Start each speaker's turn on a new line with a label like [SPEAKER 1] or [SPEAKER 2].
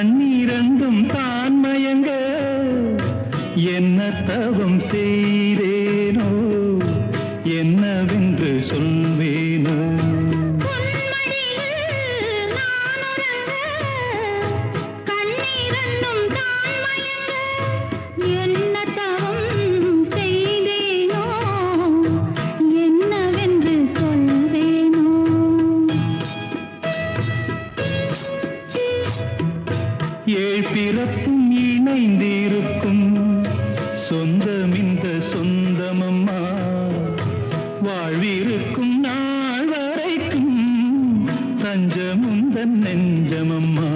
[SPEAKER 1] கண்ணீரண்டும் தான் மயங்க என்ன தவம் செய்தேனோ என்னவென்று சொல்வேனோ ஏழ் பிறப்பும் இணைந்திருக்கும் சொந்தம் இந்த சொந்தமம்மா வாழ்விருக்கும் நாள் வரைக்கும் தஞ்சமுந்தன் நெஞ்சமம்மா